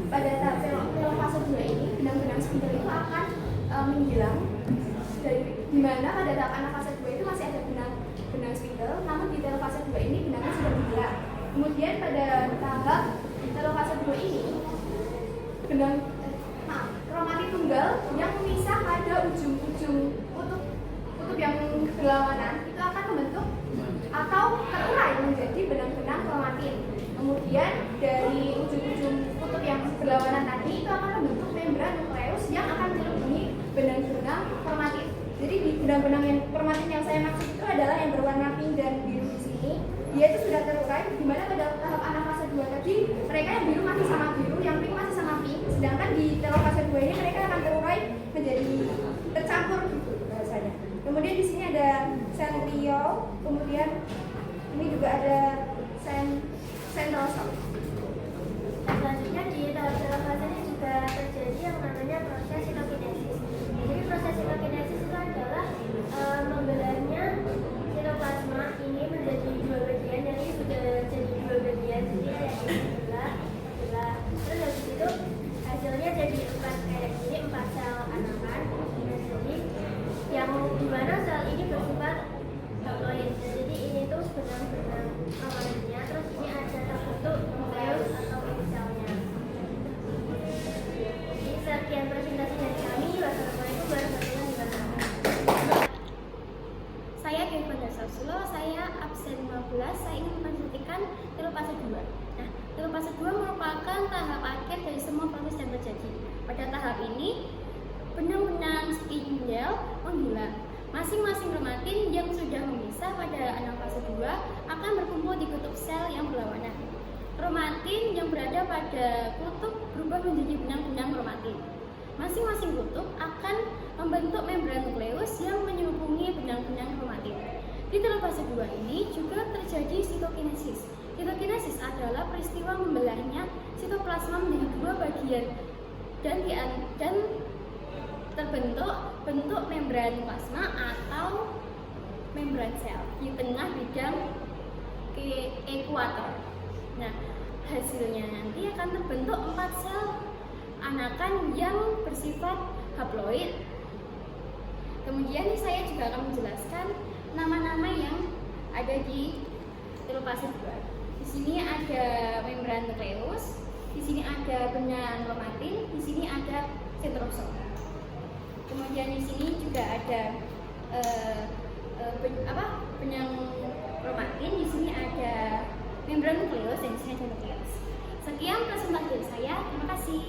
Pada tahap telofase 2 ini, benang-benang spindle itu akan menghilang, di mana pada tahap anafase 2 itu masih ada benang spindle, namun di telofase 2 ini benangnya sudah menghilang. Kemudian pada tahap telofase 2 ini, kromatin tunggal yang memisah pada ujung-ujung kutub yang berlawanan itu akan membentuk atau terurai menjadi benang-benang kromatin. Kemudian dari ujung-ujung kutub yang berlawanan tadi itu akan membentuk membran nukleus yang akan melindungi benang-benang kromatin. Jadi benang-benang yang kromatin yang saya maksud itu adalah yang berwarna pink dan biru di sini. Dia itu sudah terurai, di mana pada tahap anafase 2 tadi mereka yang biru masih sama biru, yang pink masih sama pink. Sedangkan di telofase 2 ini mereka akan terurai menjadi tercampur gitu bahasanya. Kemudian di sini ada centriole, kemudian ini juga ada centrosome. Selanjutnya di tahap telofase ini juga terjadi yang namanya proses sitokinesis. Jadi proses sitokinesis itu adalah membelahnya sitoplasma ini menjadi dua bagian, jadi sudah jadi dua bagian, jadi ada belah. Terus habis itu hasilnya jadi kayak gini, 4 sel anakan. Jadi yang dimana sel ini bersifat haploid. Jadi ini tuh benang-benang awalnya, terus ini ada terbentuk nukleus atau inselnya. Jadi sekian presentasi dari kami. Wassalamualaikum warahmatullahi wabarakatuh. Saya Kevin Dasarsulo, saya absen 15. Saya ingin menceritakan telofase 2. Nah, telofase 2 merupakan tahap akhir dari semua proses yang terjadi. Pada tahap ini, benang-benang spindle menghilang. Masing-masing kromatin yang sudah memisah pada anafase 2 akan berkumpul di kutub sel yang berlawanan. Kromatin yang berada pada kutub berubah menjadi benang-benang kromatin. Masing-masing kutub akan membentuk membran nukleus yang menyerupungi benang-benang kromatin. Di telofase 2 ini juga terjadi sitokinesis. Sitokinesis adalah peristiwa membelahnya sitoplasma menjadi dua bagian dan terbentuk bentuk membran plasma atau membran sel di tengah bidang ekuator. Nah, hasilnya nanti akan terbentuk 4 sel anakan yang bersifat haploid. Kemudian saya juga akan menjelaskan nama-nama yang ada di telofase 2. Di sini ada membran nukleus, di sini ada benang kromatin, di sini ada centrosome. Kemudian di sini juga ada benang kromatin, di sini ada membran nukleus dan di sini ada nukleus. Sekian presentasi saya. Terima kasih.